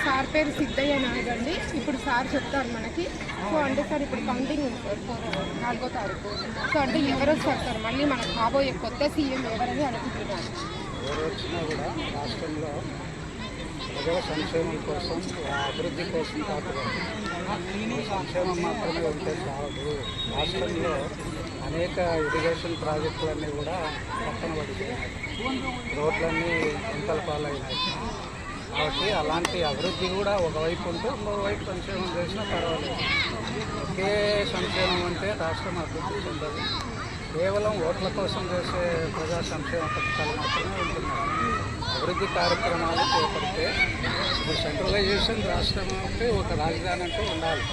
Sir పేరు సిద్ధయ్య నాయుడు అండి. ఇప్పుడు సార్ చెప్తారు మనకి. సో అంటే సార్ ఇప్పుడు కౌంటింగ్ ఉంది సార్ 4వ తారీఖు. సో అంటే ఎవరు వస్తారు సార్ మళ్ళీ మనకు కాబోయే కొత్త సీఎం ఎవరని అనుకుంటున్నారు? ఎవరు వచ్చినా కూడా రాష్ట్రంలో ప్రజల సంక్షేమం కోసం అభివృద్ధి కోసం పాటుపడాలి. సంక్షేమం మాత్రమే ఉంటే చాలదు. రాష్ట్రంలో అనేక ఇరిగేషన్ ప్రాజెక్టులన్నీ కూడా పక్కన పడిపోయినాయి, రోడ్లన్నీ గుంతల పాలైనాయి. కాబట్టి అలాంటి అభివృద్ధి కూడా ఒకవైపు ఉంటే ఇంకోవైపు సంక్షేమం చేసినా పర్వాలేదు. ఒకే సంక్షేమం అంటే రాష్ట్రం అభివృద్ధి చెందదు. కేవలం ఓట్ల కోసం చేసే ప్రజా సంక్షేమ పథకాలు మాత్రమే ఉంటున్నాయి. అభివృద్ధి కార్యక్రమాలు చేపడితే ఇప్పుడు సెంట్రలైజేషన్ రాష్ట్రం అంటే ఒక రాజధాని అంటూ ఉండాలి.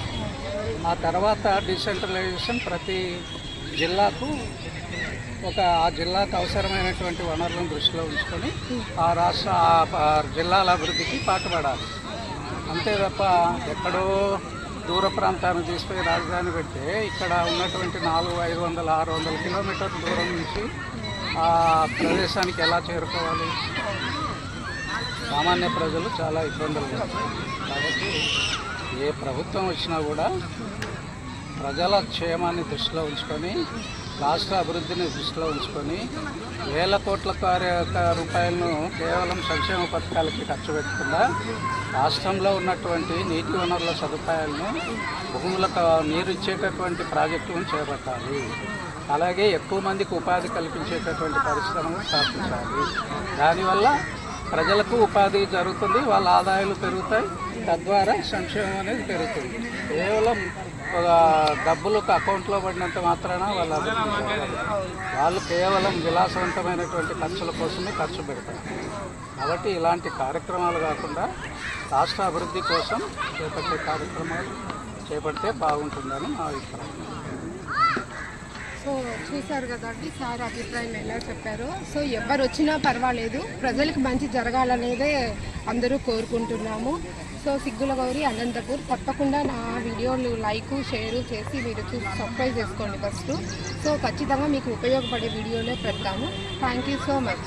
ఆ తర్వాత డిసెంట్రలైజేషన్ ప్రతి జిల్లాకు ఆ జిల్లాకు అవసరమైనటువంటి వనరులను దృష్టిలో ఉంచుకొని ఆ జిల్లాల అభివృద్ధికి పాటుపడాలి. అంతే తప్ప ఎక్కడో దూర ప్రాంతాన్ని తీసుకుని రాజధాని పెడితే ఇక్కడ ఉన్నటువంటి 400, 500, 600 కిలోమీటర్ల దూరం నుంచి ఆ ప్రదేశానికి ఎలా చేరుకోవాలి? సామాన్య ప్రజలు చాలా ఇబ్బందులు పడతారు. కాబట్టి ఏ ప్రభుత్వం వచ్చినా కూడా ప్రజల క్షేమాన్ని దృష్టిలో ఉంచుకొని, రాష్ట్ర అభివృద్ధిని దృష్టిలో ఉంచుకొని వేల కోట్ల రూపాయలను కేవలం సంక్షేమ పథకాలకి ఖర్చు పెట్టకుండా రాష్ట్రంలో ఉన్నటువంటి నీటి వనరుల సదుపాయాలను, భూములకు నీరు ఇచ్చేటటువంటి ప్రాజెక్టులను చేపట్టాలి. అలాగే ఎక్కువ మందికి ఉపాధి కల్పించేటటువంటి పరిశ్రమలు స్థాపించాలి. దానివల్ల ప్రజలకు ఉపాధి జరుగుతుంది, వాళ్ళ ఆదాయాలు పెరుగుతాయి, తద్వారా సంక్షేమం అనేది పెరుగుతుంది. కేవలం డబ్బులకు అకౌంట్లో పడినంత మాత్రాన వాళ్ళు కేవలం విలాసవంతమైనటువంటి ఖర్చుల కోసమే ఖర్చు పెడతారు. కాబట్టి ఇలాంటి కార్యక్రమాలు కాకుండా రాష్ట్ర అభివృద్ధి కోసం చేపట్టే కార్యక్రమాలు చేపడితే బాగుంటుందని నా అభిప్రాయం. సో చూసారు కదండి సార్ అభిప్రాయం ఎలా చెప్పారో. సో ఎవరు వచ్చినా పర్వాలేదు, ప్రజలకు మంచి జరగాలనేదే అందరూ కోరుకుంటున్నాము. సో సిగ్గుల గౌరి అనంతపూర్. తప్పకుండా నా వీడియోలు లైక్ షేర్ చేసి మీరు చూసి సబ్స్క్రైబ్ చేసుకోండి ఫస్ట్. సో ఖచ్చితంగా మీకు ఉపయోగపడే వీడియోలే పెడతాము. Thank you so much.